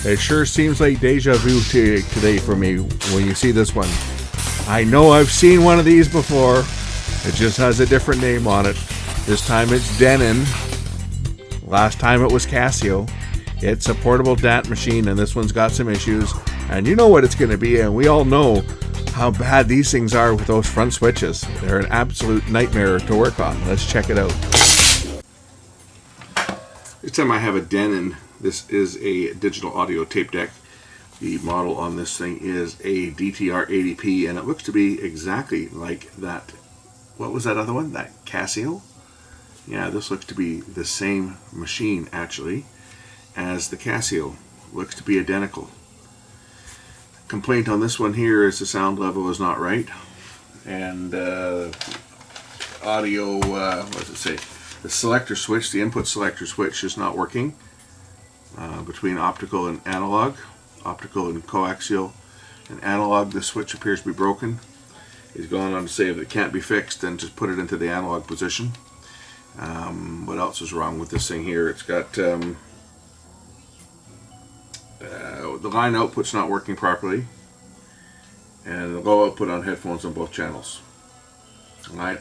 It sure seems like deja vu today for me when you see this one. I know I've seen one of these before. It just has a different name on it. This time it's Denon. Last time it was Casio. It's a portable DAT machine, and this one's got some issues. And you know what it's going to be, and we all know how bad these things are with those front switches. They're an absolute nightmare to work on. Let's check it out. This time I have a Denon. This is a digital audio tape deck. The model on this thing is a DTR80P, and it looks to be exactly like that. What was that other one? That Casio? Yeah, this looks to be the same machine actually as the Casio. Looks to be identical. Complaint on this one here is the sound level is not right, and audio, what does it say? The selector switch, the input selector switch is not working between optical and analog, optical and coaxial. And analog, the switch appears to be broken. He's gone on to say if it can't be fixed, then just put it into the analog position. What else is wrong with this thing here? It's got the line output's not working properly, and the low output on headphones on both channels. Line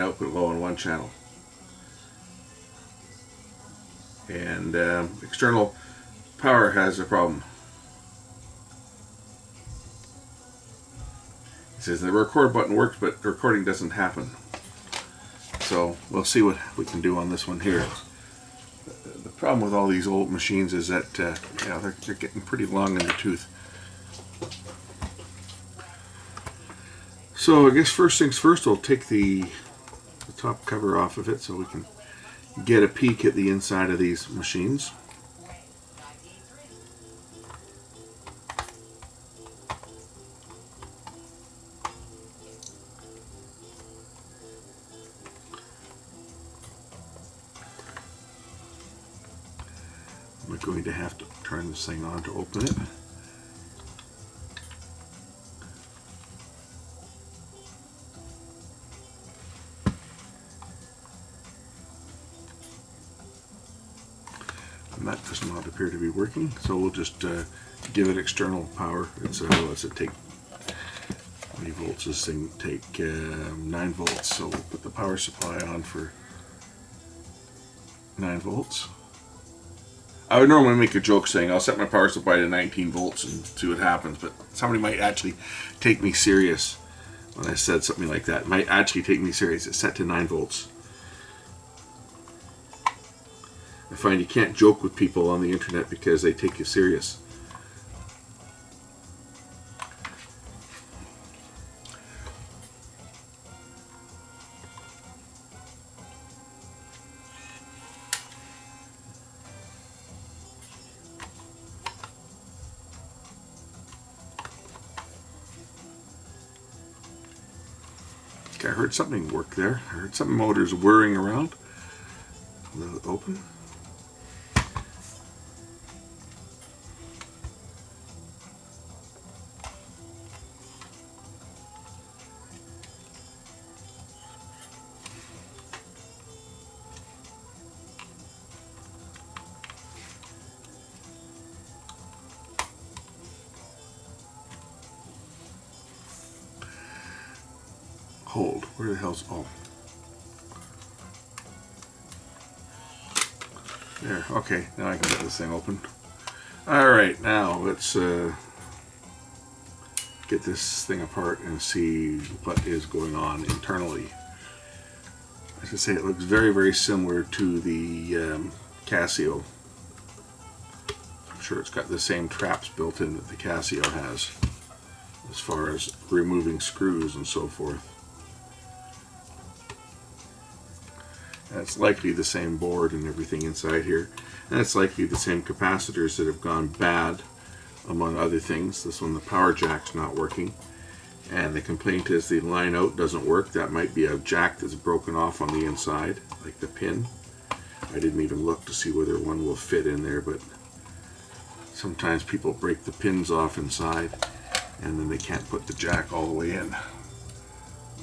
output low on one channel. And external power has a problem. It says the record button works, but the recording doesn't happen. So we'll see what we can do on this one here. The problem with all these old machines is that yeah, they're getting pretty long in the tooth. So I guess first things first, we'll take the top cover off of it so we can get a peek at the inside of these machines. We're going to have to turn this thing on to open it. And that does not appear to be working, so we'll just give it external power. It's what's it take? How many volts does this thing take? 9 volts. So we'll put the power supply on for 9 volts. I would normally make a joke saying I'll set my power supply to 19 volts and see what happens, but somebody might actually take me serious when I said something like that. It might actually take me serious. It's set to 9 volts. I find you can't joke with people on the internet because they take you serious. Okay, I heard something work there. I heard some motors whirring around. Let it open. Hold. Where the hell's... oh. There. Okay. Now I can get this thing open. Alright. Now let's get this thing apart and see what is going on internally. I should say it looks very, very similar to the Casio. I'm sure it's got the same traps built in that the Casio has as far as removing screws and so forth. And it's likely the same board and everything inside here. And it's likely the same capacitors that have gone bad, among other things. This one, the power jack's not working. And the complaint is the line out doesn't work. That might be a jack that's broken off on the inside, like the pin. I didn't even look to see whether one will fit in there, but sometimes people break the pins off inside and then they can't put the jack all the way in.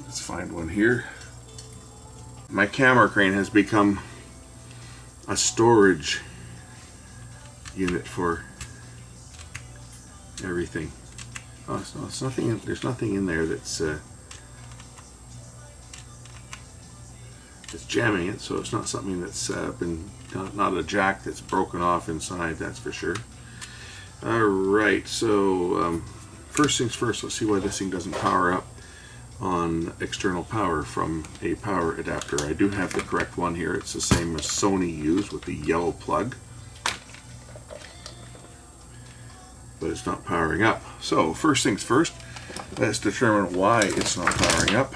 Let's find one here. My camera crane has become a storage unit for everything. Oh, it's nothing. There's nothing in there that's jamming it, so it's not something that's been not a jack that's broken off inside. That's for sure. All right. So first things first. Let's see why this thing doesn't power up on external power from a power adapter. I do have the correct one here. It's the same as Sony used with the yellow plug, but it's not powering up. So first things first, let's determine why it's not powering up.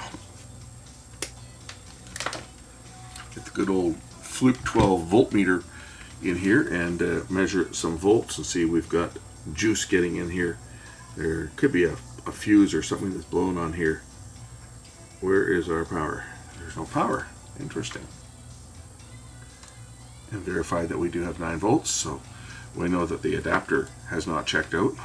Get the good old Fluke 12 voltmeter in here and measure some volts and see we've got juice getting in here. There could be a fuse or something that's blown on here. Where is our power? There's no power. Interesting. And verify that we do have 9 volts, so we know that the adapter has not checked out.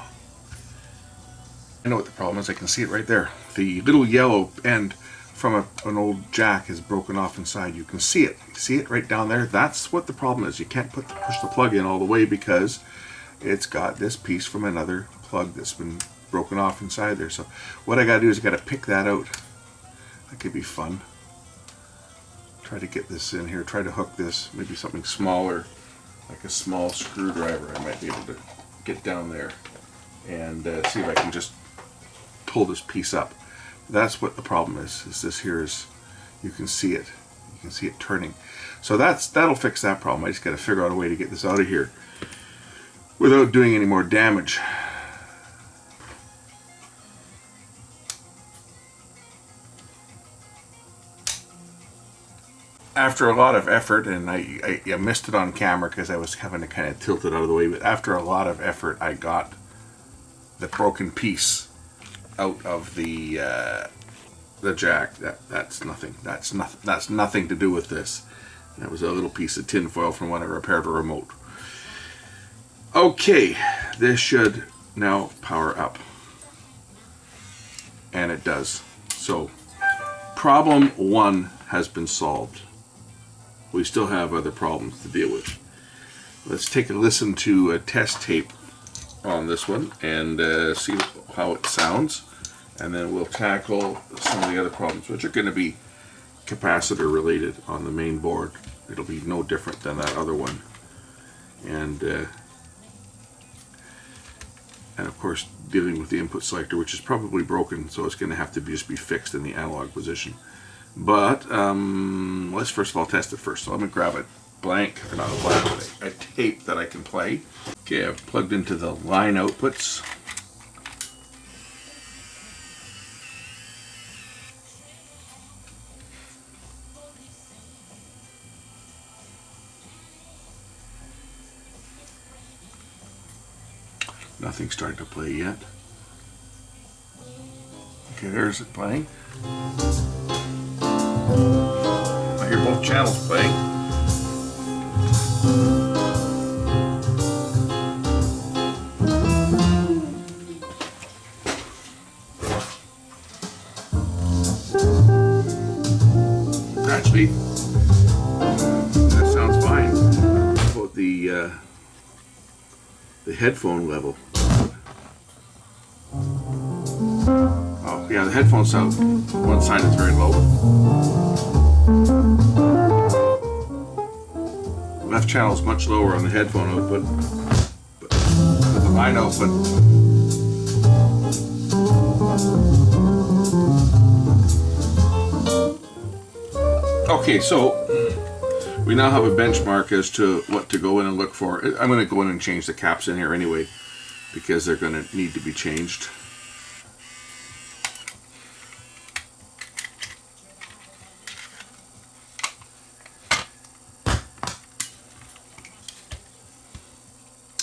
I know what the problem is. I can see it right there. The little yellow end from an old jack is broken off inside. You can see it. You see it right down there? That's what the problem is. You can't push the plug in all the way because it's got this piece from another plug that's been broken off inside there. So what I got to do is I got to pick that out. That could be fun. Try to get this in here. Try to hook this. Maybe something smaller, like a small screwdriver. I might be able to get down there and see if I can just pull this piece up. That's what the problem is this here is, you can see it. You can see it turning. So that'll fix that problem. I just got to figure out a way to get this out of here without doing any more damage. After a lot of effort, and I missed it on camera because I was having to kind of tilt it out of the way, but after a lot of effort I got the broken piece out of the jack. That's nothing. That's nothing to do with this. That was a little piece of tin foil from when I repaired a remote. Okay, this should now power up, and it does. So problem 1 has been solved. We still have other problems to deal with. Let's take a listen to a test tape on this one and see how it sounds, and then we'll tackle some of the other problems, which are going to be capacitor related on the main board. It'll be no different than that other one, and of course dealing with the input selector, which is probably broken, so it's going to have to just be fixed in the analog position. But let's first of all test it first. So let me grab a blank, or not a blank, but a tape that I can play. Okay, I've plugged into the line outputs. Nothing's starting to play yet. Okay, there's it playing. I hear both channels playing. Actually, that sounds fine. How about the headphone level? Oh yeah, the headphone sound, one side is very low. Left channel is much lower on the headphone output, but the line output. Okay, so we now have a benchmark as to what to go in and look for. I'm going to go in and change the caps in here anyway, because they're going to need to be changed.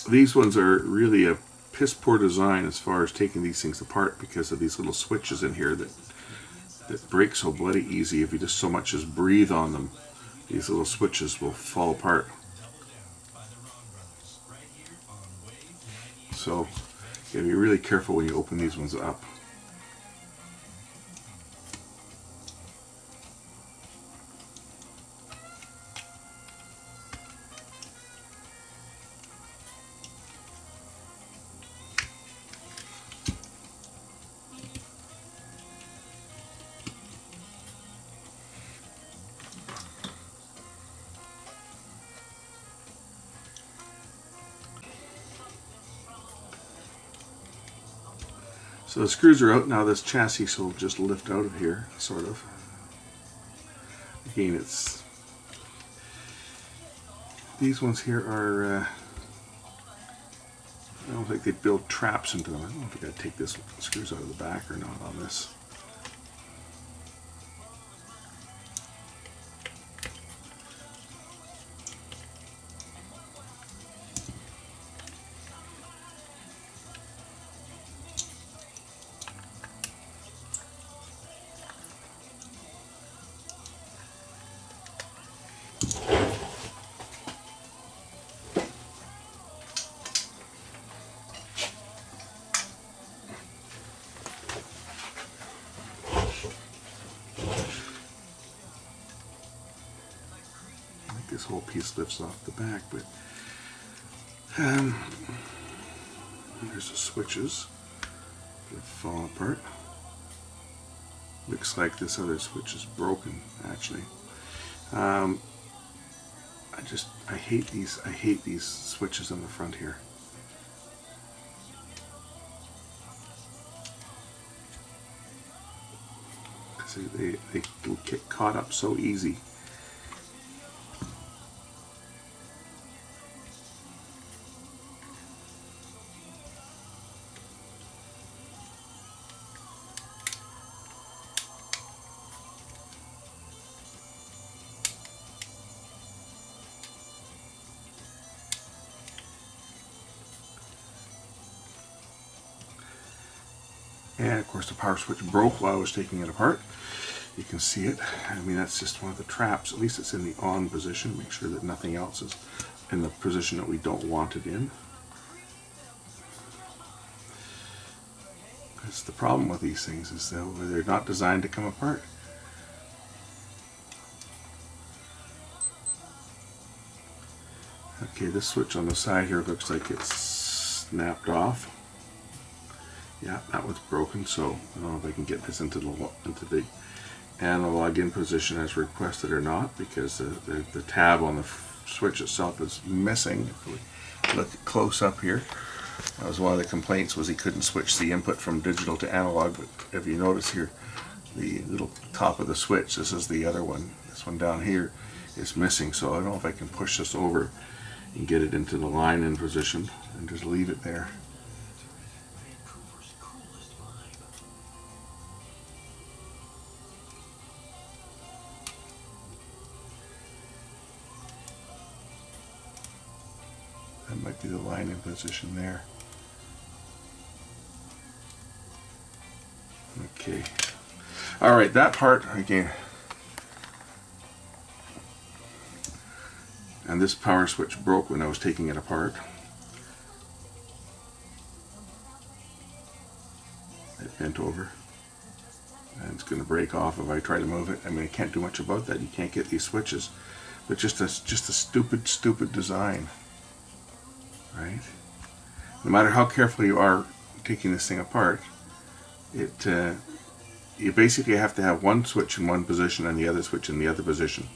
These ones are really a piss poor design as far as taking these things apart, because of these little switches in here that break so bloody easy. If you just so much as breathe on them, these little switches will fall apart. So you gotta be really careful when you open these ones up. So the screws are out now. This chassis will just lift out of here, sort of. Again, these ones here are, I don't think they build traps into them. I don't know if I got to take this screws out of the back or not on this. This whole piece lifts off the back, but there's the switches that fall apart. Looks like this other switch is broken, actually. I hate these switches on the front here. Because they get caught up so easy. And of course the power switch broke while I was taking it apart. You can see it. I mean, that's just one of the traps. At least it's in the on position. Make sure that nothing else is in the position that we don't want it in. That's the problem with these things, is that they're not designed to come apart. Okay, this switch on the side here looks like it's snapped off. Yeah, that was broken, so I don't know if I can get this into the analog in position as requested or not, because the tab on the switch itself is missing. If we look close up here, that was one of the complaints, was he couldn't switch the input from digital to analog. But if you notice here, the little top of the switch, this is the other one, this one down here is missing, so I don't know if I can push this over and get it into the line in position and just leave it there. That might be the line in position there. Okay. Alright, that part again. And this power switch broke when I was taking it apart. It bent over. And it's going to break off if I try to move it. I mean, I can't do much about that. You can't get these switches. But just a stupid design. Right? No matter how careful you are taking this thing apart, you basically have to have one switch in one position and the other switch in the other position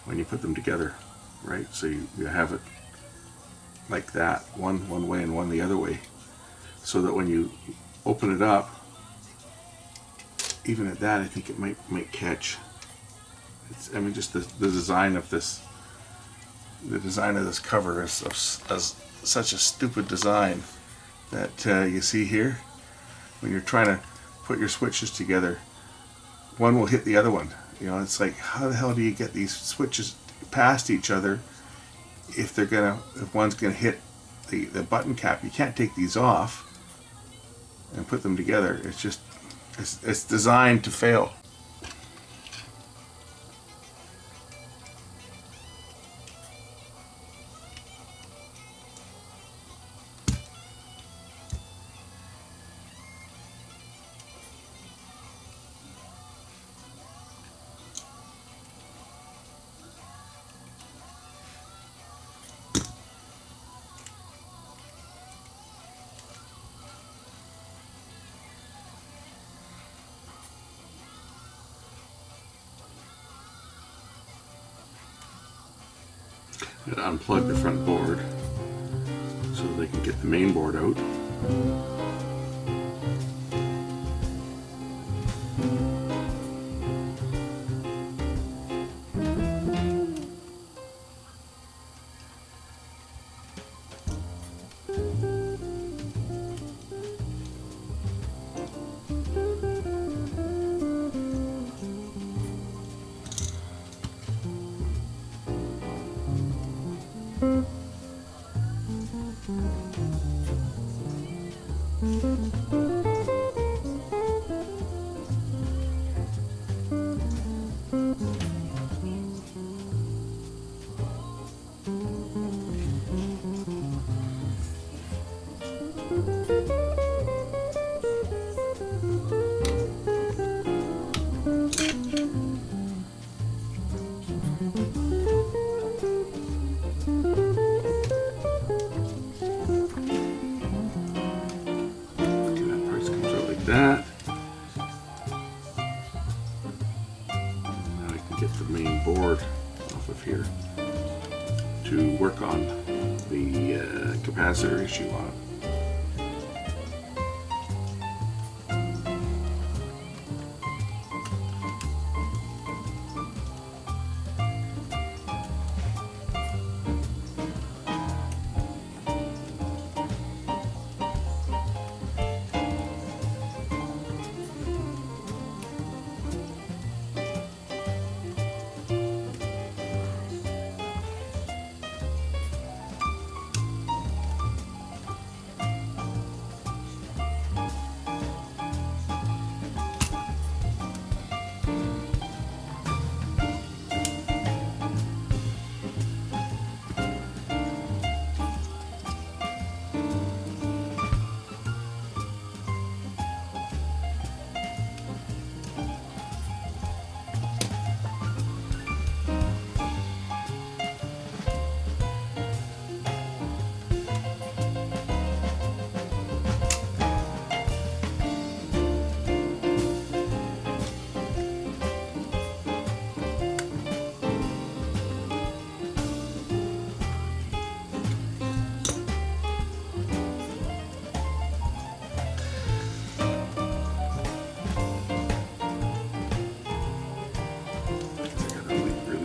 when you put them together, right? So you have it like that, one way and one the other way, so that when you open it up, even at that, I think it might catch. I mean, just the design of this. The design of this cover is such a stupid design that you see here. When you're trying to put your switches together, one will hit the other one. You know, it's like, how the hell do you get these switches past each other if one's gonna hit the button cap? You can't take these off and put them together. It's just, it's designed to fail. I'm going to unplug the front board so they can get the main board out. That. Now I can get the main board off of here to work on the capacitor issue on it.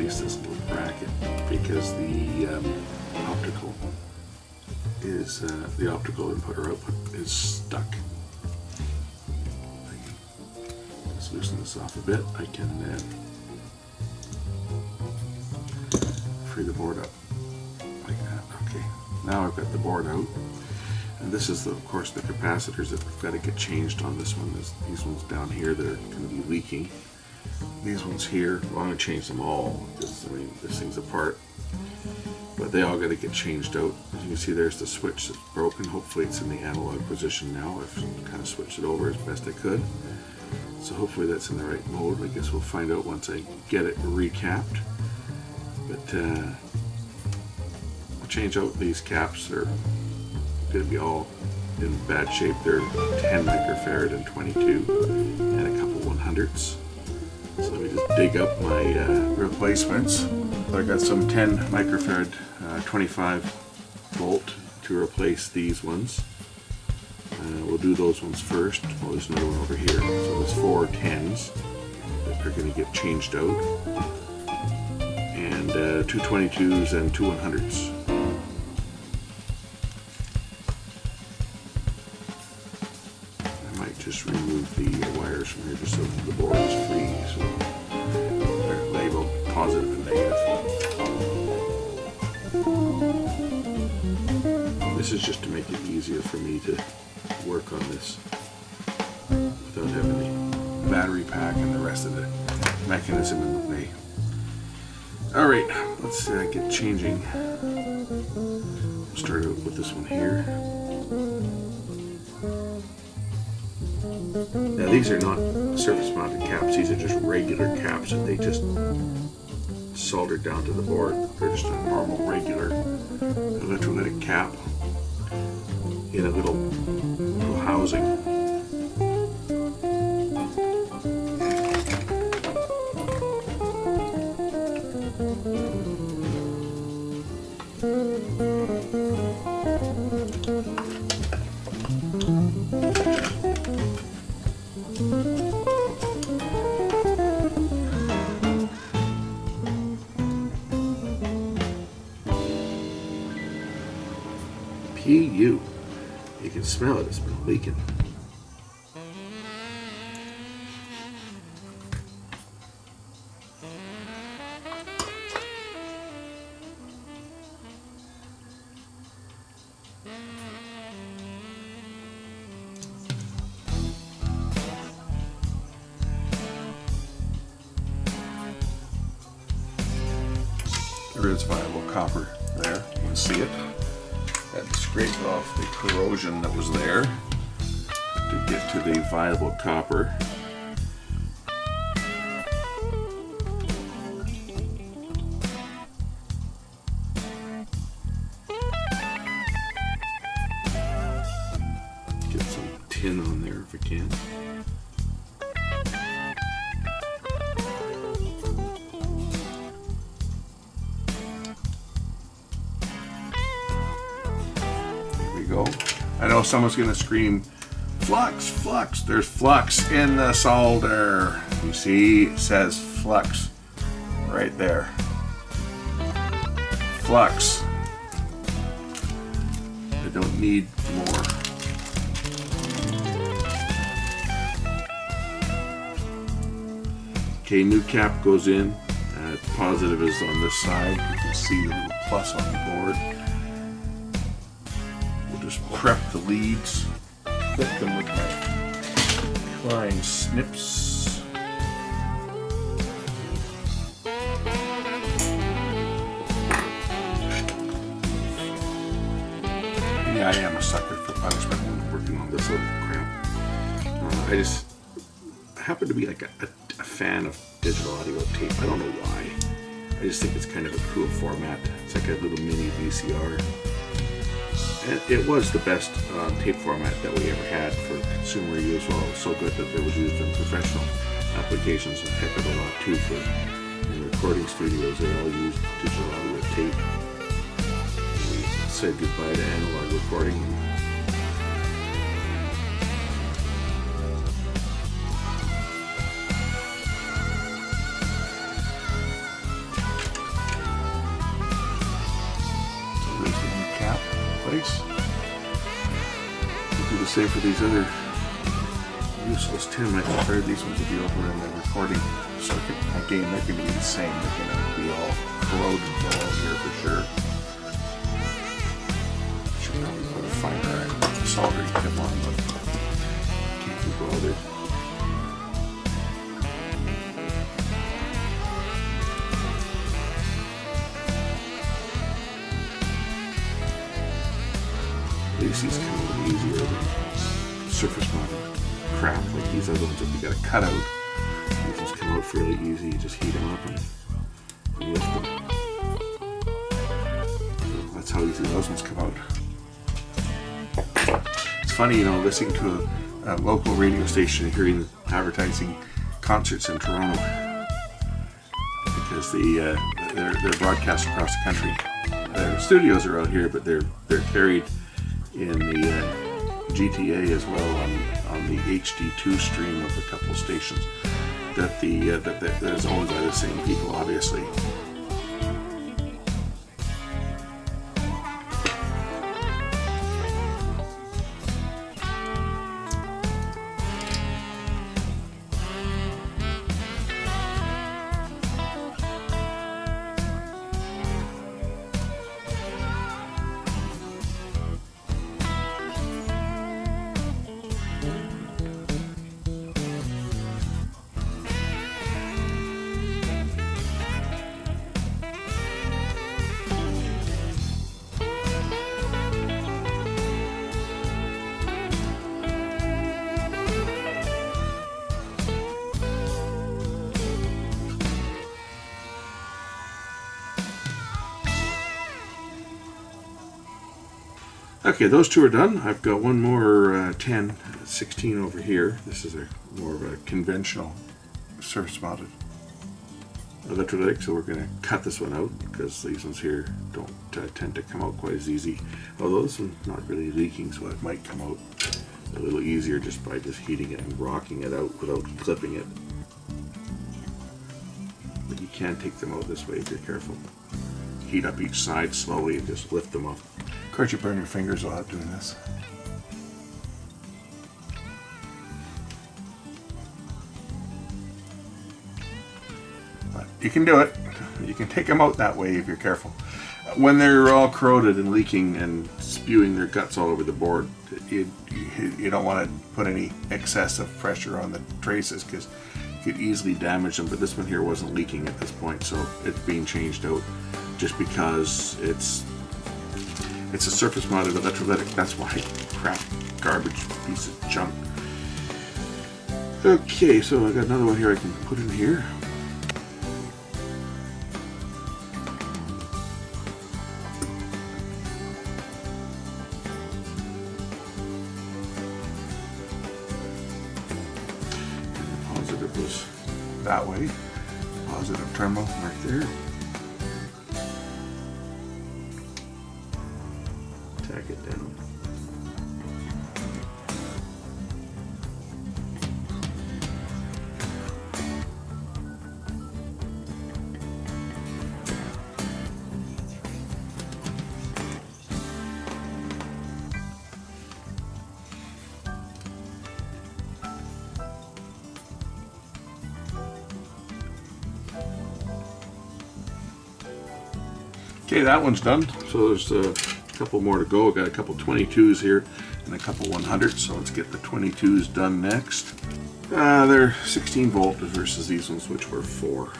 This little bracket because the optical is the optical input or output is stuck. Let's loosen this off a bit. I can free the board up like that. Okay, now I've got the board out, and this is of course the capacitors that have got to get changed on this one. These ones down here that are going to be leaking. These ones here, well, I'm going to change them all because I mean this thing's apart, but they all got to get changed out. As you can see, there's the switch that's broken. Hopefully it's in the analog position now. I've kind of switched it over as best I could, so hopefully that's in the right mode. I guess we'll find out once I get it recapped, but I'll change out these caps. They're going to be all in bad shape. They're 10 microfarad and 22 and a couple 100s. So let me just dig up my replacements. I got some 10 microfarad 25 volt to replace these ones. We'll do those ones first. Well, there's another one over here. So there's 4 10s that are going to get changed out, and 2 22s and 2 100s. I might just remove the wires from here just so the board is free. So they're labeled positive and negative. This is just to make it easier for me to work on this without having the battery pack and the rest of the mechanism in the way. Alright, let's get changing. Start out with this one here. Now these are not surface mounted caps, these are just regular caps that they just soldered down to the board. They're just a normal regular electrolytic cap in a little housing. PU. You can smell it, it's been leaking. there's viable copper there. You can see it. Had to scrape off the corrosion that was there to get to the viable copper. Get some tin on there if I can. Go. I know someone's going to scream, flux, flux. There's flux in the solder. You see, it says flux right there. Flux. I don't need more. Okay, new cap goes in. Positive is on this side. You can see the little plus on the board. Just prep the leads, clip them with my Klein snips. Yeah, I am a sucker for punishment when working on this little crap. I just happen to be like a fan of digital audio tape. I don't know why. I just think it's kind of a cool format. It's like a little mini VCR. And it was the best tape format that we ever had for consumer use. Well, it was so good that it was used in professional applications a heck of a lot too. For in recording studios, they all used digital audio tape. And we said goodbye to analog recording. Do the same for these other useless tin. I prefer these ones to be over in the recording circuit. Again, they're going to be the same. They're going to be all corroded all here for sure. Should probably put a finer soldering tip on, but can't be bothered. These come a little easier than surface mounted crap like these other ones that you got to cut out. These ones come out fairly easy. You just heat them up and lift them. So that's how easy those ones come out. It's funny, you know, listening to a local radio station and hearing advertising concerts in Toronto because they're broadcast across the country. Their studios are out here, but they're carried in the GTA as well on the HD2 stream of a couple of stations that is owned by the same people, obviously. Okay, those two are done. I've got one more 16 over here. This is more of a conventional surface mounted electrolytic, so we're going to cut this one out because these ones here don't tend to come out quite as easy. Although this one's not really leaking, so it might come out a little easier just by just heating it and rocking it out without clipping it. But you can take them out this way if you're careful. Heat up each side slowly and just lift them up. Of course, you burn your fingers while out doing this. But you can do it. You can take them out that way if you're careful. When they're all corroded and leaking and spewing their guts all over the board, you don't want to put any excessive pressure on the traces because you could easily damage them. But this one here wasn't leaking at this point, so it's being changed out. just because it's a surface mounted electrolytic. That's why. Crap, garbage, piece of junk. Okay, so I got another one here I can put in here. Positive was that way. Positive terminal right there. Tack it down. Okay, that one's done. So there's a couple more to go. I've got a couple 22s here and a couple 100s. So let's get the 22s done next. They're 16 volt versus these ones, which were 4.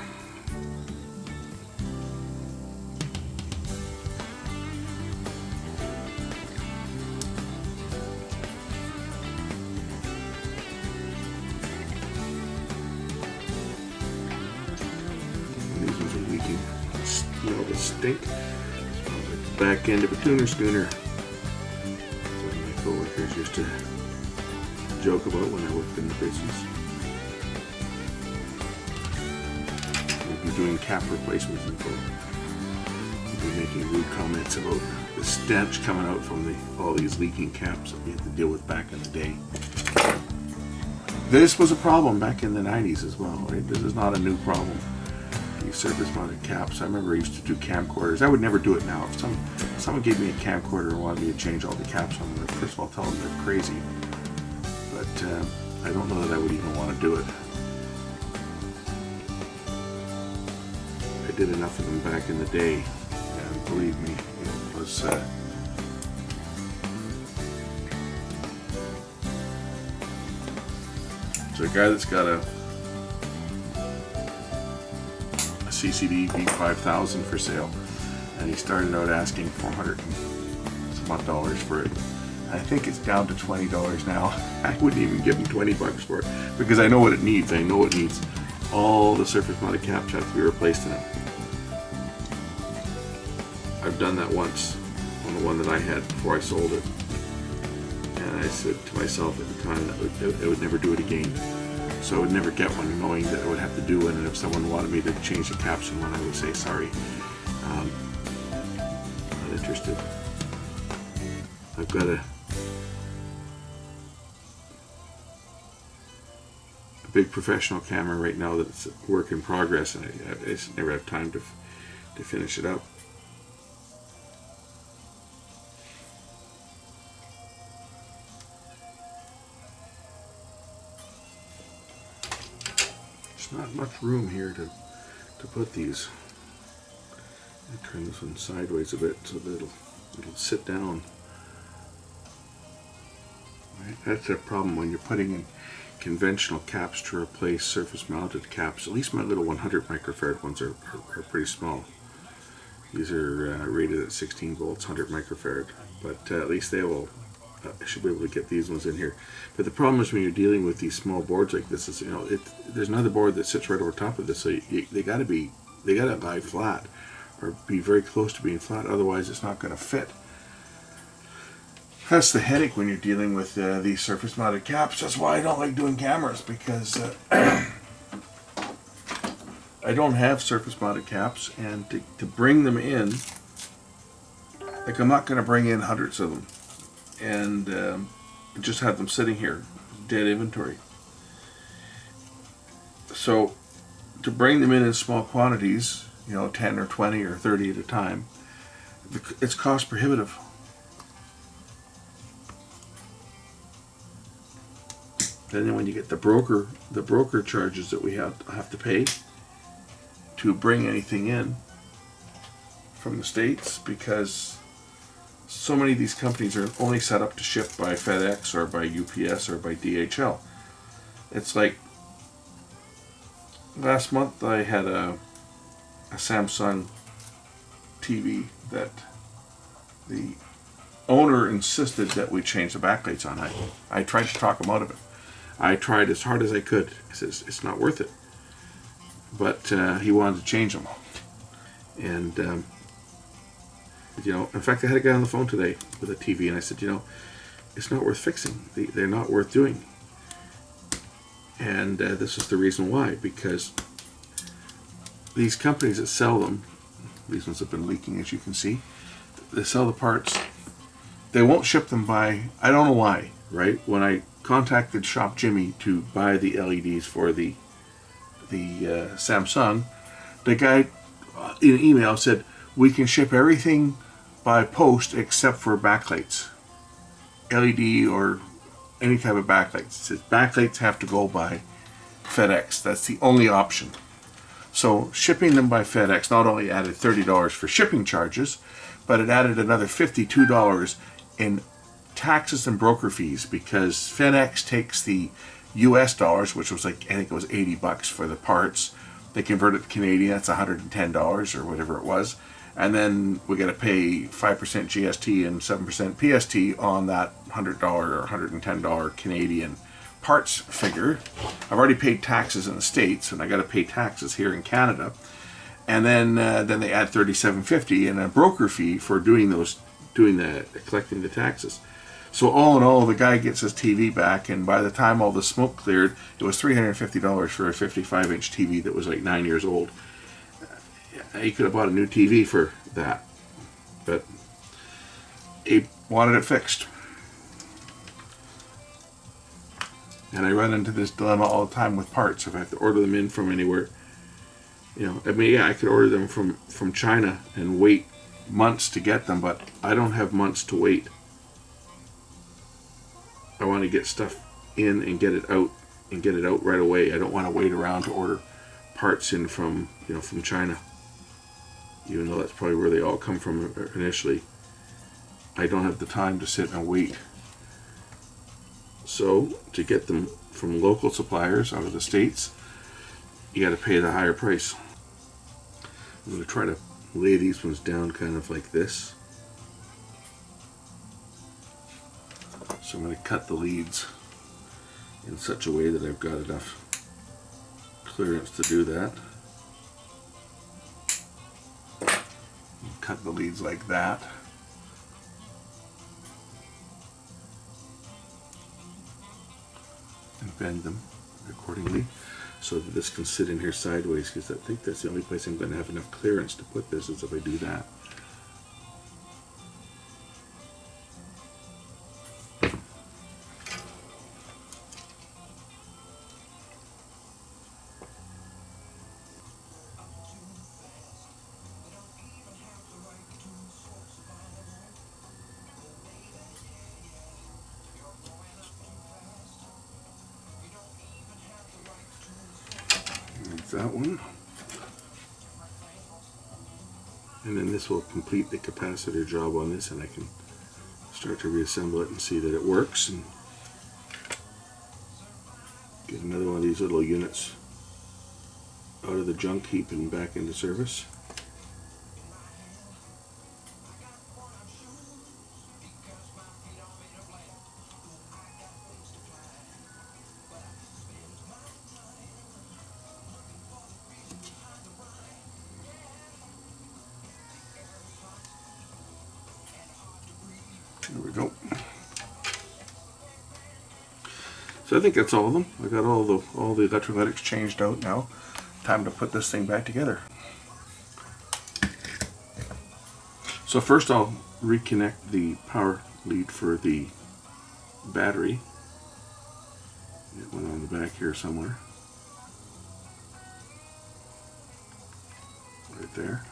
These ones are leaking. Smell the stink. Smells like the back end of a tuner schooner. That's what my coworkers used to joke about when I worked in the business. We'd be doing cap replacements and we'd be making rude comments about the stench coming out from all these leaking caps that we had to deal with back in the day. This was a problem back in the 90s as well, right? This is not a new problem. These surface mounted caps. I remember I used to do camcorders. I would never do it now. If someone gave me a camcorder and wanted me to change all the caps on them, first of all, tell them they're crazy. But I don't know that I would even want to do it. I did enough of them back in the day, and believe me, it was so a guy that's got a CCD V5000 for sale, and he started out asking $400 and some odd dollars for it. I think it's down to $20 now. I wouldn't even give him 20 bucks for it because I know what it needs. I know it needs all the surface mounted caps have to be replaced in it. I've done that once on the one that I had before I sold it, and I said to myself at the time that I would never do it again. So I would never get one, knowing that I would have to do one, and if someone wanted me to change the caps in one, I would say sorry, not interested. I've got a big professional camera right now that's a work in progress, and I just never have time to finish it up. There's not much room here to put these. I turn this one sideways a bit so that it'll sit down. Right? That's a problem when you're putting in conventional caps to replace surface mounted caps. At least my little 100 microfarad ones are pretty small. These are rated at 16 volts, 100 microfarad, but at least they will. I should be able to get these ones in here. But the problem is when you're dealing with these small boards like this is, there's another board that sits right over top of this, so they got to lie flat or be very close to being flat. Otherwise, it's not going to fit. That's the headache when you're dealing with these surface mounted caps. That's why I don't like doing cameras, because I don't have surface mounted caps, and to bring them in, like I'm not going to bring in hundreds of them and just have them sitting here, dead inventory. So to bring them in small quantities, 10 or 20 or 30 at a time, it's cost prohibitive. And then when you get the broker charges that we have to pay to bring anything in from the States, because so many of these companies are only set up to ship by FedEx or by UPS or by DHL. It's like last month I had a Samsung TV that the owner insisted that we change the backlights on. I tried to talk him out of it. I tried as hard as I could. He says it's not worth it. But he wanted to change them. And you know, in fact, I had a guy on the phone today with a TV, and I said, you know, it's not worth fixing. They're not worth doing. And this is the reason why, because these companies that sell them, these ones have been leaking, as you can see. They sell the parts. They won't ship them by, I don't know why, right? When I contacted Shop Jimmy to buy the LEDs for the Samsung, the guy in an email said, we can ship everything by post except for backlights. LED or any type of backlights. It says backlights have to go by FedEx. That's the only option. So shipping them by FedEx not only added $30 for shipping charges, but it added another $52 in taxes and broker fees, because FedEx takes the US dollars, which was like, I think it was $80 for the parts. They convert it to Canadian, that's $110 or whatever it was. And then we got to pay 5% GST and 7% PST on that $100 or $110 Canadian parts figure. I've already paid taxes in the States, and I got to pay taxes here in Canada. And then they add $37.50 and a broker fee for collecting the taxes. So all in all, the guy gets his TV back, and by the time all the smoke cleared, it was $350 for a 55-inch TV that was like 9 years old. He could have bought a new TV for that, but he wanted it fixed. And I run into this dilemma all the time with parts. If I have to order them in from anywhere, you know, I mean, yeah, I could order them from China and wait months to get them, but I don't have months to wait. I want to get stuff in and get it out right away. I don't want to wait around to order parts in from China. Even though that's probably where they all come from initially. I don't have the time to sit and wait. So, to get them from local suppliers out of the States, you got to pay the higher price. I'm going to try to lay these ones down kind of like this. So I'm going to cut the leads in such a way that I've got enough clearance to do that. Cut the leads like that. And bend them accordingly so that this can sit in here sideways, because I think that's the only place I'm going to have enough clearance to put this, is if I do that. That one, and then this will complete the capacitor job on this, and I can start to reassemble it and see that it works, and get another one of these little units out of the junk heap and back into service. There we go. So I think that's all of them. I got all the electrolytics changed out now. Time to put this thing back together. So first I'll reconnect the power lead for the battery. Get one on the back here somewhere. Right there.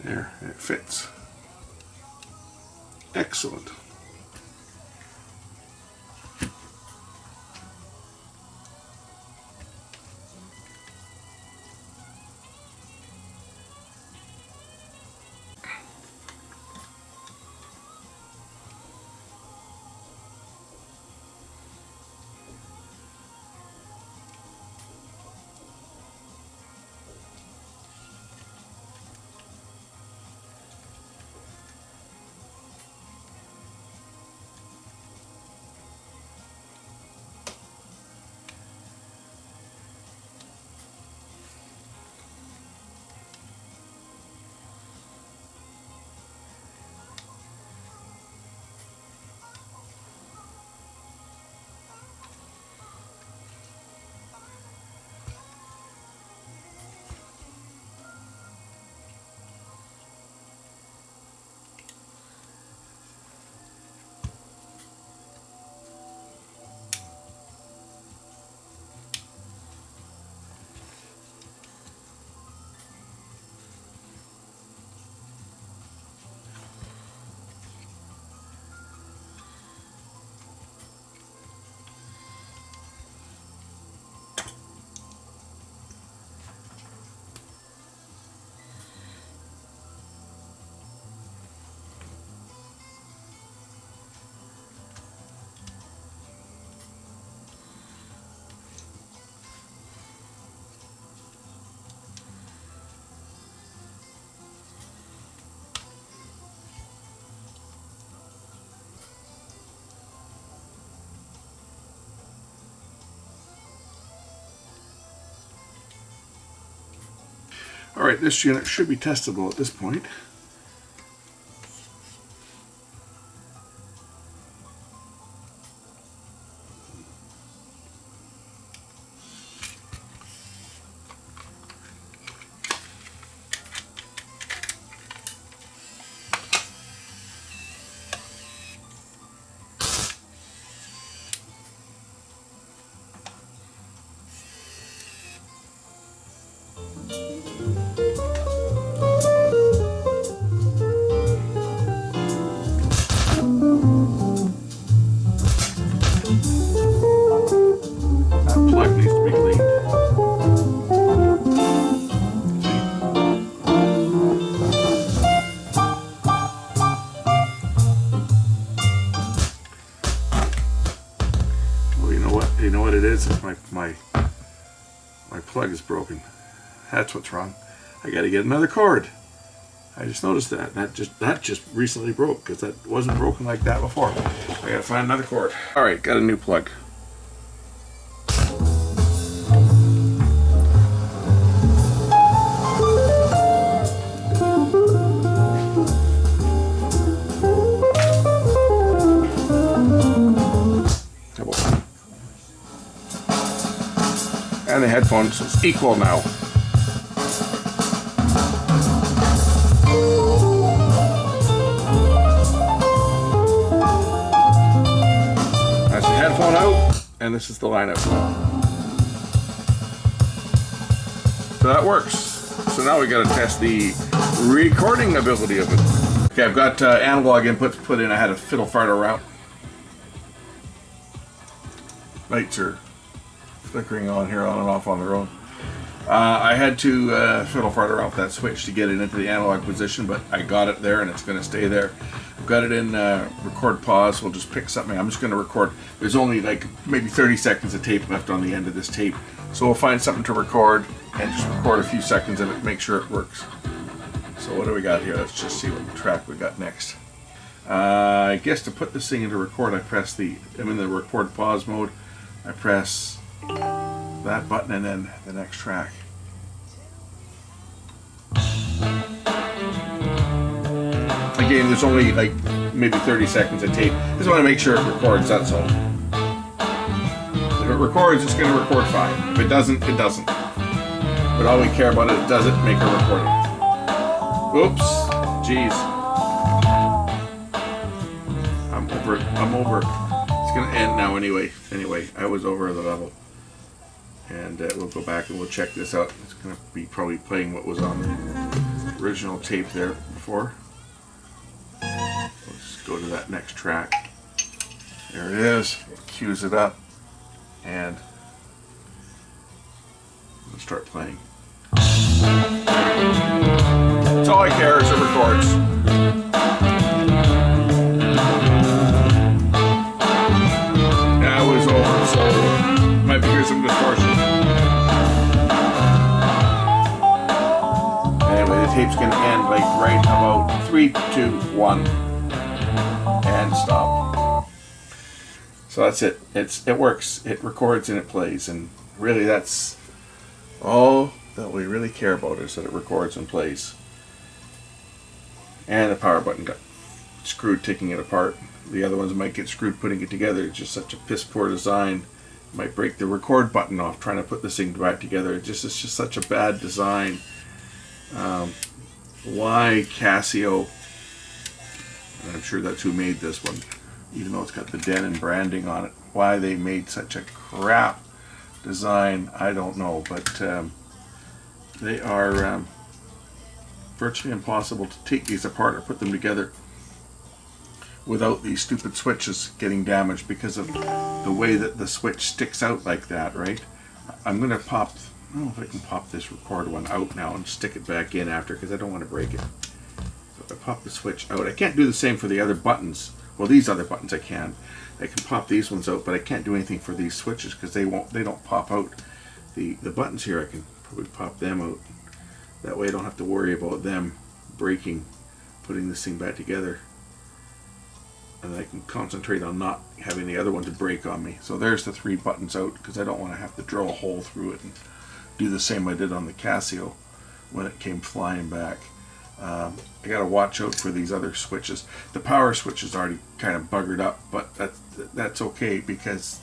There, and it fits. Excellent. Alright, this unit should be testable at this point. You know what it is? It's my plug is broken. That's what's wrong. I got to get another cord. I just noticed that. That just recently broke because that wasn't broken like that before. I got to find another cord. All right, got a new plug. And the headphones is equal now. That's the headphone out, and this is the line out. So that works. So now we got to test the recording ability of it. Okay, I've got analog inputs put in. I had a fiddle farter route. Lights are flickering on here, on and off on their own. I had to fiddle farter out that switch to get it into the analog position, but I got it there and it's going to stay there. I've got it in record pause. We'll just pick something. I'm just going to record. There's only like maybe 30 seconds of tape left on the end of this tape, so we'll find something to record and just record a few seconds of it, make sure it works. So what do we got here? Let's just see what track we got next. I guess to put this thing into record, I'm in the record pause mode. I press that button and then the next track. Again, there's only like maybe 30 seconds of tape. Just want to make sure it records, that's all. If it records, it's going to record fine. If it doesn't, it doesn't. But all we care about is, does it make a recording? Oops, jeez. I'm over. It's going to end now anyway. Anyway, I was over the level. And we'll go back and we'll check this out. It's going to be probably playing what was on there. original tape there before. Let's go to that next track. There it is. It cues it up, and let's start playing. That's all I care is it records. That was over, so might be hear some distortion. Anyway, the tape's gonna end like right about 3, 2, 1, and stop. So that's it. It works. It records and it plays, and really that's all that we really care about, is that it records and plays. And the power button got screwed taking it apart. The other ones might get screwed putting it together. It's just such a piss poor design. Might break the record button off trying to put this thing back together. It's just such a bad design. Why Casio, and I'm sure that's who made this one, even though it's got the Denon branding on it, why they made such a crap design, I don't know, but they are virtually impossible to take these apart or put them together without these stupid switches getting damaged because of the way that the switch sticks out like that, right? I'm going to pop, I don't know if I can pop this record one out now and stick it back in after, because I don't want to break it. So if I pop the switch out, I can't do the same for the other buttons. Well, these other buttons I can. I can pop these ones out, but I can't do anything for these switches because they don't pop out. The buttons here, I can probably pop them out. That way I don't have to worry about them breaking, putting this thing back together. And I can concentrate on not having the other one to break on me. So there's the 3 buttons out, because I don't want to have to drill a hole through it and do the same I did on the Casio when it came flying back. I got to watch out for these other switches. The power switch is already kind of buggered up, but that's okay, because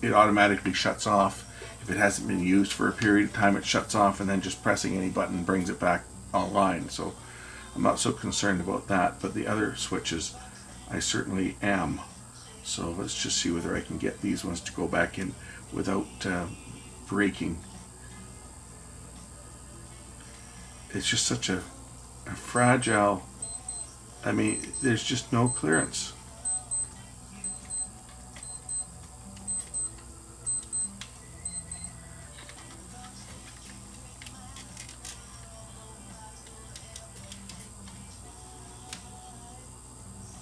it automatically shuts off. If it hasn't been used for a period of time, it shuts off, and then just pressing any button brings it back online. So I'm not so concerned about that, but the other switches I certainly am. So let's just see whether I can get these ones to go back in without breaking. It's just such a fragile, I mean, there's just no clearance.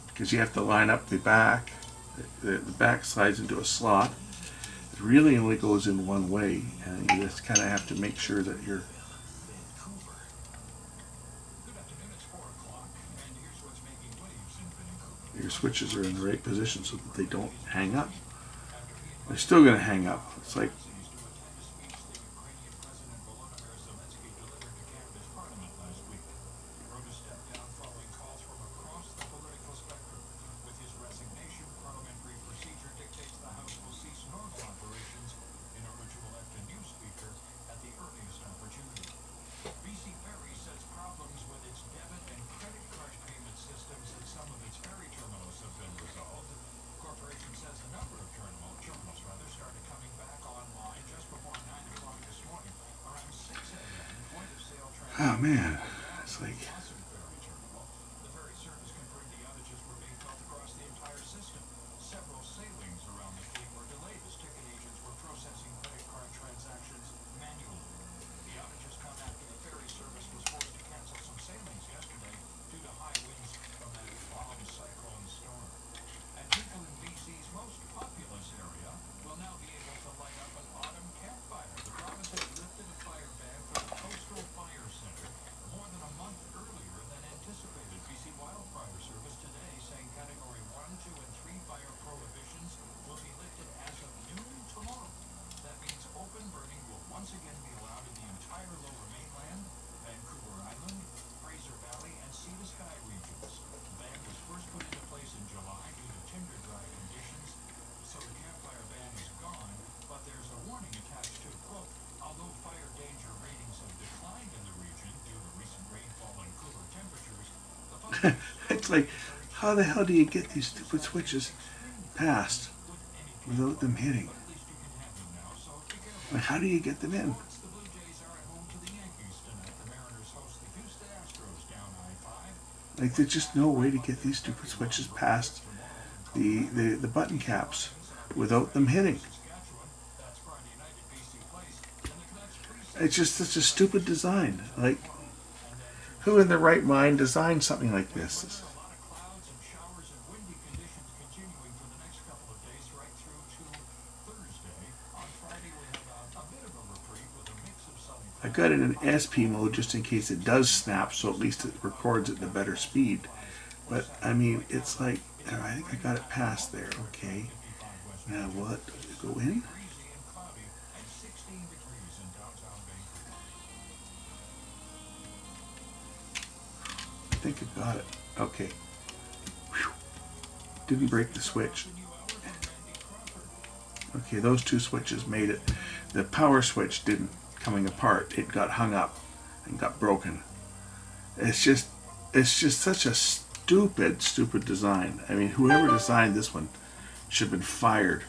Because you have to line up the back. The back slides into a slot. It really only goes in one way, and you just kind of have to make sure that your switches are in the right position so that they don't hang up. They're still going to hang up. It's like, oh man, it's like, it's like, how the hell do you get these stupid switches past without them hitting? Like, how do you get them in? Like, there's just no way to get these stupid switches past the button caps without them hitting. It's just such a stupid design. Like, who in their right mind designed something like this? I got it in SP mode just in case it does snap, so at least it records at the better speed. But I mean, it's like, I think I got it past there. Okay. Now what? Go in? I think I got it. Okay. Whew. Didn't break the switch. Okay, those two switches made it. The power switch didn't coming apart. It got hung up and got broken. It's just such a stupid design. I mean, whoever designed this one should have been fired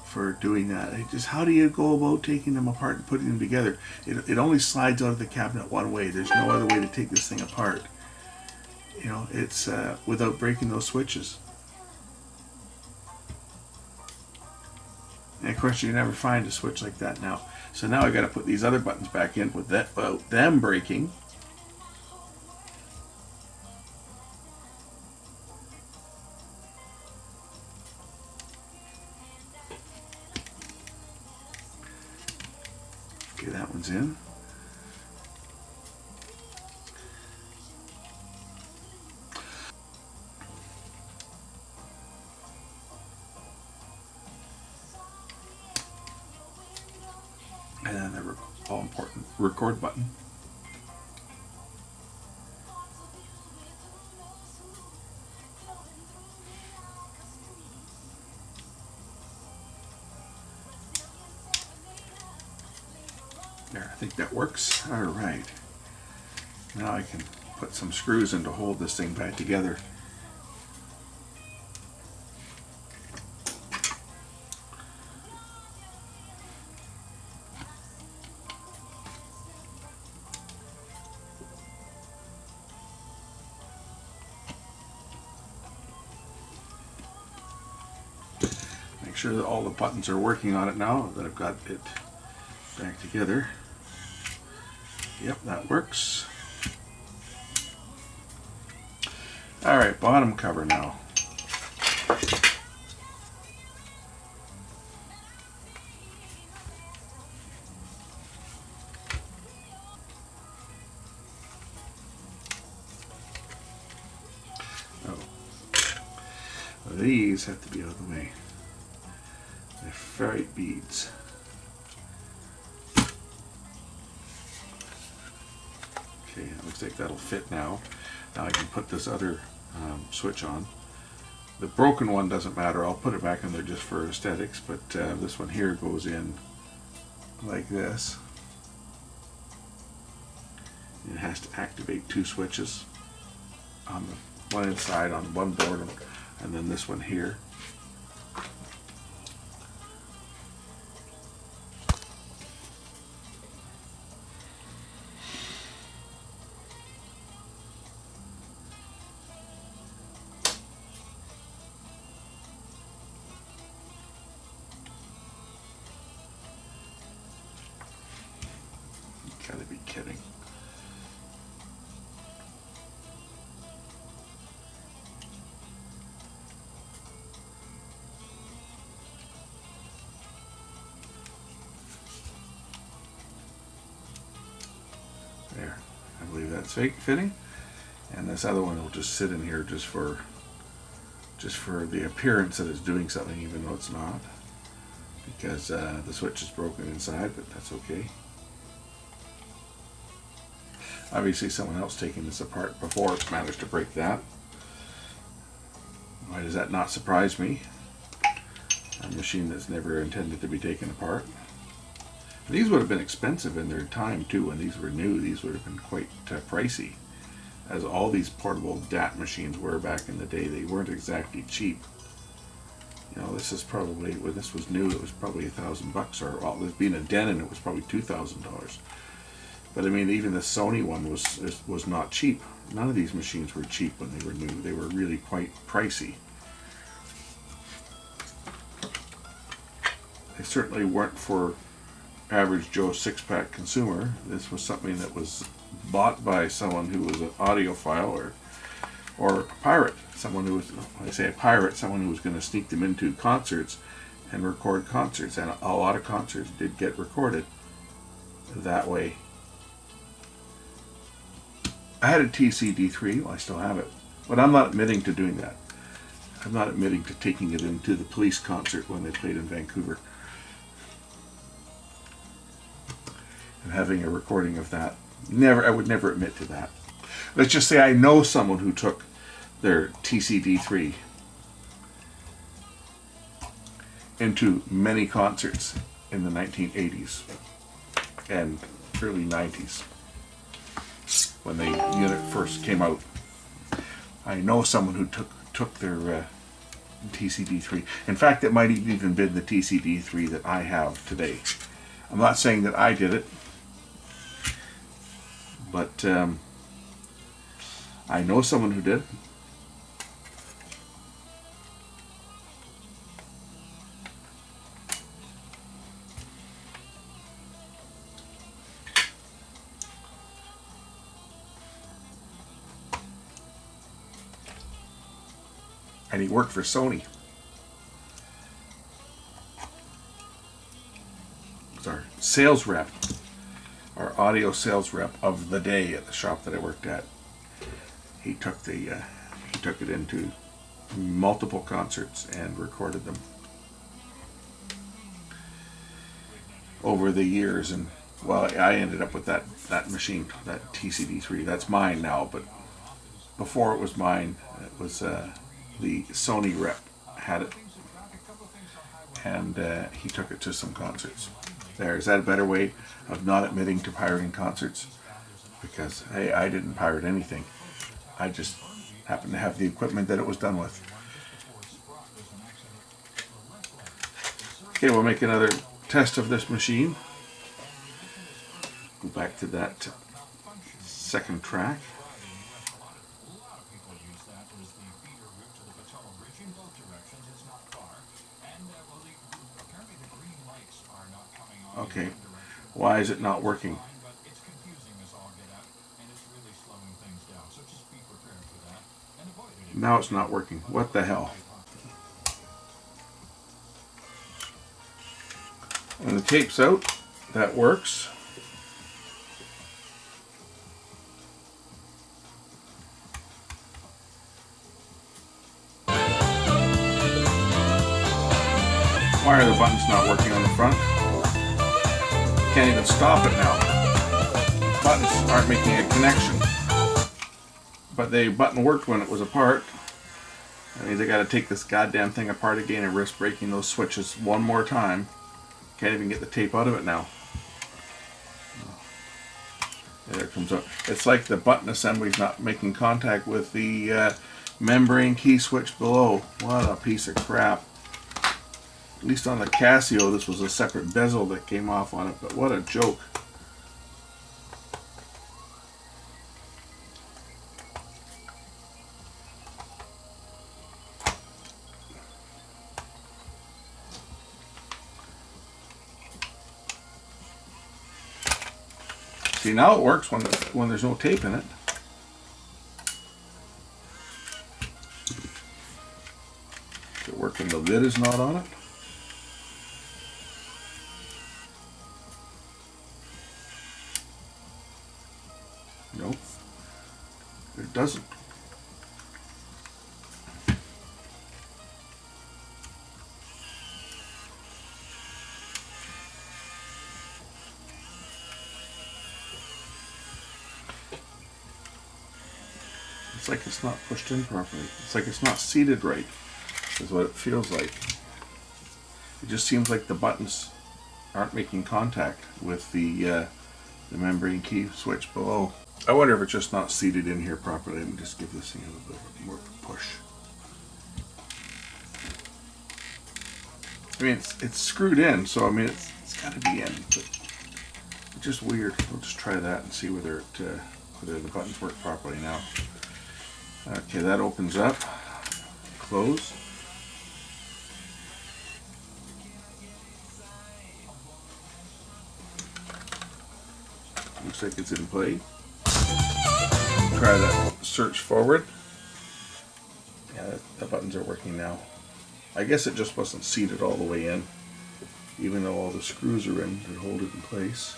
for doing that. Just how do you go about taking them apart and putting them together? It only slides out of the cabinet one way. There's no other way to take this thing apart. You know, it's without breaking those switches. And of course, you never find a switch like that now. So now I got to put these other buttons back in without them breaking. Okay, that one's in. And then the all-important record button. There, I think that works. All right. Now I can put some screws in to hold this thing back together. Make sure that all the buttons are working on it now that I've got it back together. Yep, that works. All right, bottom cover now. Oh, these have to be out of the way. They're ferrite beads. Okay, it looks like that'll fit now. Now I can put this other switch on. The broken one doesn't matter. I'll put it back in there just for aesthetics, but this one here goes in like this. It has to activate two switches on the one inside on one board, and then this one here. Gotta be kidding. There, I believe that's fitting. And this other one will just sit in here just for the appearance that it's doing something, even though it's not, because the switch is broken inside, but that's okay. Obviously someone else taking this apart before managed to break that. Why does that not surprise me? A machine that's never intended to be taken apart. These would have been expensive in their time too. When these were new, these would have been quite pricey. As all these portable DAT machines were back in the day, they weren't exactly cheap. You know, this is probably, when this was new, it was probably $1,000, or well, this being a Denon, it was probably $2,000. But I mean, even the Sony one was not cheap. None of these machines were cheap when they were new. They were really quite pricey. They certainly weren't for average Joe six-pack consumer. This was something that was bought by someone who was an audiophile or a pirate. Someone who was, when I say a pirate, someone who was going to sneak them into concerts and record concerts. And a lot of concerts did get recorded that way. I had a TC-D3, well, I still have it, but I'm not admitting to doing that. I'm not admitting to taking it into the Police concert when they played in Vancouver and having a recording of that. I would never admit to that. Let's just say I know someone who took their TC-D3 into many concerts in the 1980s and early 90s when the unit first came out. I know someone who took their TC-D3. In fact, it might have even been the TC-D3 that I have today. I'm not saying that I did it, but I know someone who did. And he worked for Sony. He was our sales rep, our audio sales rep of the day at the shop that I worked at. He took it into multiple concerts and recorded them over the years. And well, I ended up with that machine, that TC-D3. That's mine now, but before it was mine, it was the Sony rep had it, and he took it to some concerts. Is that a better way of not admitting to pirating concerts? Because, hey, I didn't pirate anything. I just happened to have the equipment that it was done with. Okay, we'll make another test of this machine. Go back to that second track. Okay, why is it not working? Now it's not working. What the hell? When the tape's out, that works. Why are the buttons not working on the front? Can't even stop it now. Buttons aren't making a connection. But the button worked when it was apart. That means I gotta take this goddamn thing apart again and risk breaking those switches one more time. Can't even get the tape out of it now. There it comes up. It's like the button assembly's not making contact with the membrane key switch below. What a piece of crap. At least on the Casio, this was a separate bezel that came off on it, but what a joke. See, now it works when there's no tape in it. Does it work when the lid is not on it? Nope, it doesn't. It's like it's not pushed in properly. It's like it's not seated right, is what it feels like. It just seems like the buttons aren't making contact with the membrane key switch below. I wonder if it's just not seated in here properly. Let me just give this thing a little bit more push. I mean, it's screwed in, so I mean, it's got to be in. But just weird. We'll just try that and see whether whether the buttons work properly now. Okay, that opens up. Close. Looks like it's in play. Try that search forward. Yeah, the buttons are working now. I guess it just wasn't seated all the way in, even though all the screws are in to hold it in place.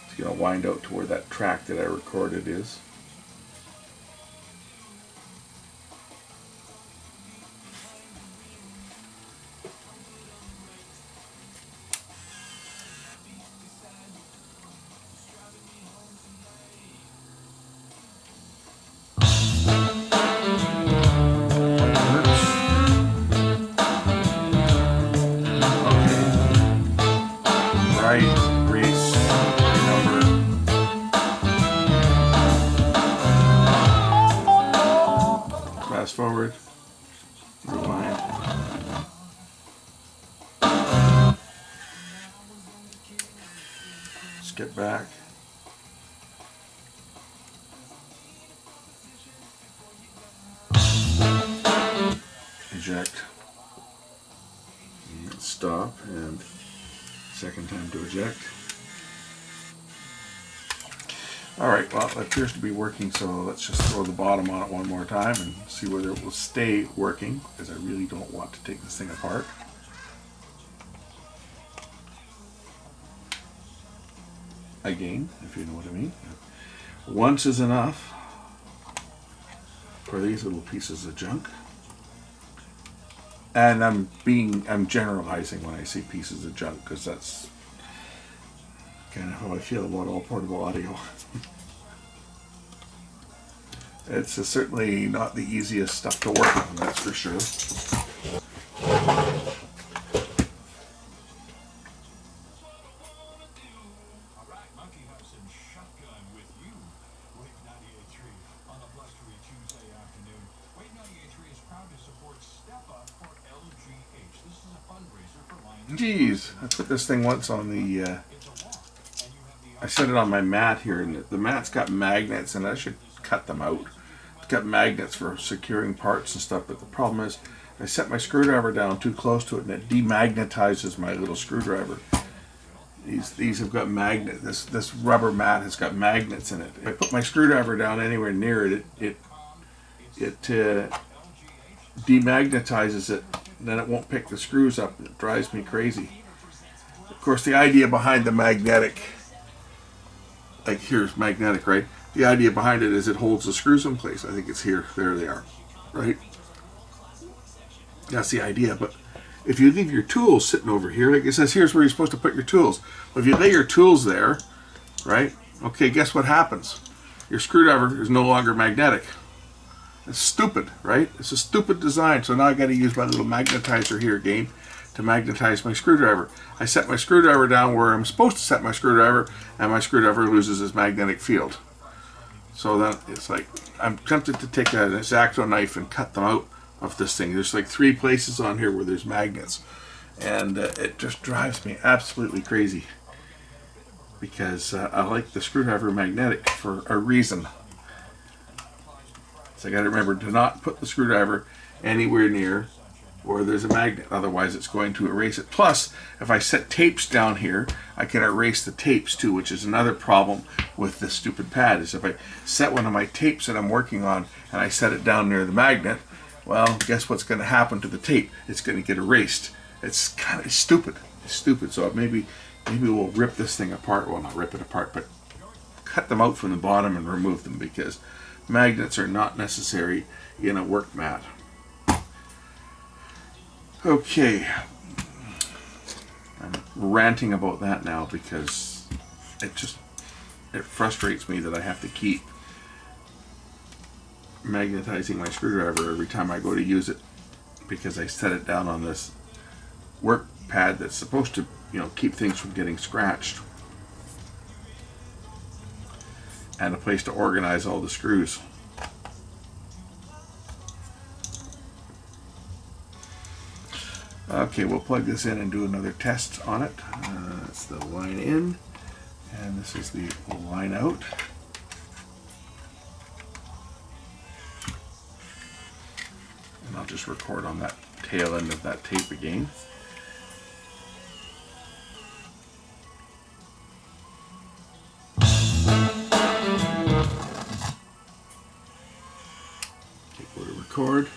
It's going to wind out to where that track that I recorded is. Fast forward, rewind. Skip back. Eject. And stop, and second time to eject. Alright, well, it appears to be working, so let's just throw the bottom on it one more time and see whether it will stay working, because I really don't want to take this thing apart. Again, if you know what I mean. Once is enough for these little pieces of junk. And I'm generalizing when I say pieces of junk, because that's kind of how I feel about all portable audio. It's certainly not the easiest stuff to work on, that's for sure. Geez, I put this thing once on the, I set it on my mat here, and the mat's got magnets, and I should cut them out. It's got magnets for securing parts and stuff, but the problem is I set my screwdriver down too close to it, and it demagnetizes my little screwdriver. These have got magnets. This rubber mat has got magnets in it. If I put my screwdriver down anywhere near it, it demagnetizes it. Then it won't pick the screws up. It drives me crazy. Of course, the idea behind the magnetic, like here's magnetic, right? The idea behind it is it holds the screws in place. I think it's here. There they are, right? That's the idea. But if you leave your tools sitting over here, like it says, here's where you're supposed to put your tools. Well, if you lay your tools there, right? Okay, guess what happens? Your screwdriver is no longer magnetic. It's stupid, right? It's a stupid design. So now I got to use my little magnetizer here again to magnetize my screwdriver. I set my screwdriver down where I'm supposed to set my screwdriver, and my screwdriver loses its magnetic field. So then it's like, I'm tempted to take an X-Acto knife and cut them out of this thing. There's like 3 places on here where there's magnets, and it just drives me absolutely crazy, because I like the screwdriver magnetic for a reason. So I got to remember to not put the screwdriver anywhere near where there's a magnet, otherwise it's going to erase it. Plus, if I set tapes down here, I can erase the tapes too, which is another problem with this stupid pad, is if I set one of my tapes that I'm working on and I set it down near the magnet, well, guess what's going to happen to the tape? It's going to get erased. It's kind of stupid. It's stupid. So maybe we'll rip this thing apart. Well, not rip it apart, but cut them out from the bottom and remove them, because magnets are not necessary in a work mat. Okay, I'm ranting about that now because it frustrates me that I have to keep magnetizing my screwdriver every time I go to use it, because I set it down on this work pad that's supposed to, keep things from getting scratched, and a place to organize all the screws. Okay, we'll plug this in and do another test on it. That's the line in, and this is the line out. And I'll just record on that tail end of that tape again. Okay, go to record.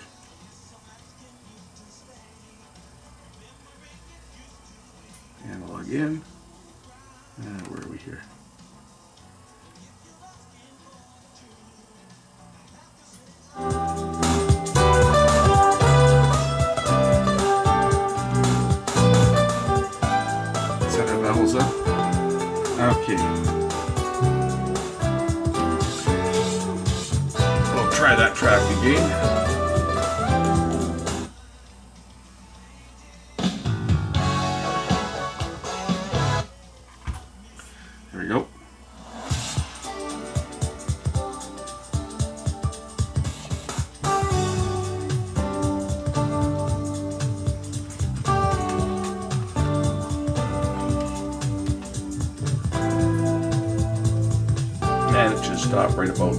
Analog in. Where are we here? Set our levels up. Okay. We'll try that track again. There we go. And it should stop right about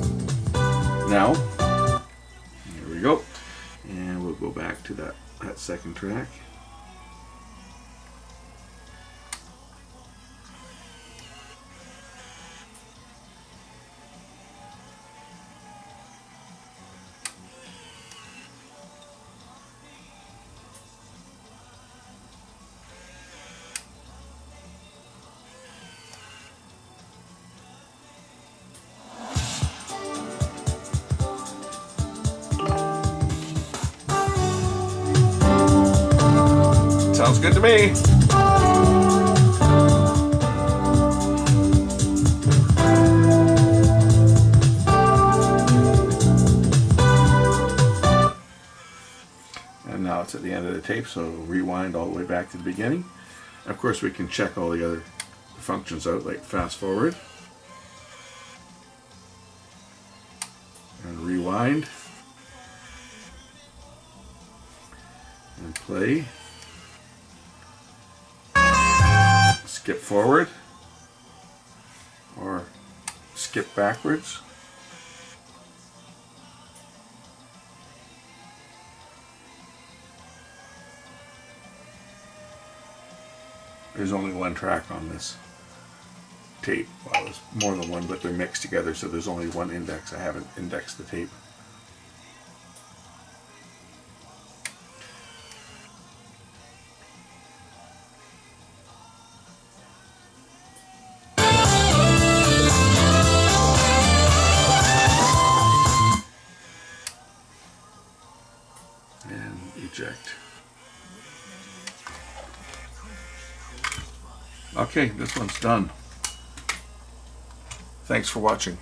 now. There we go. And we'll go back to that second track. Sounds good to me. And now it's at the end of the tape, so rewind all the way back to the beginning. Of course, we can check all the other functions out, like fast forward and rewind and play. Skip forward or skip backwards. There's only one track on this tape. Well, there's more than one, but they're mixed together, so there's only one index. I haven't indexed the tape. And eject. Okay, this one's done. Thanks for watching.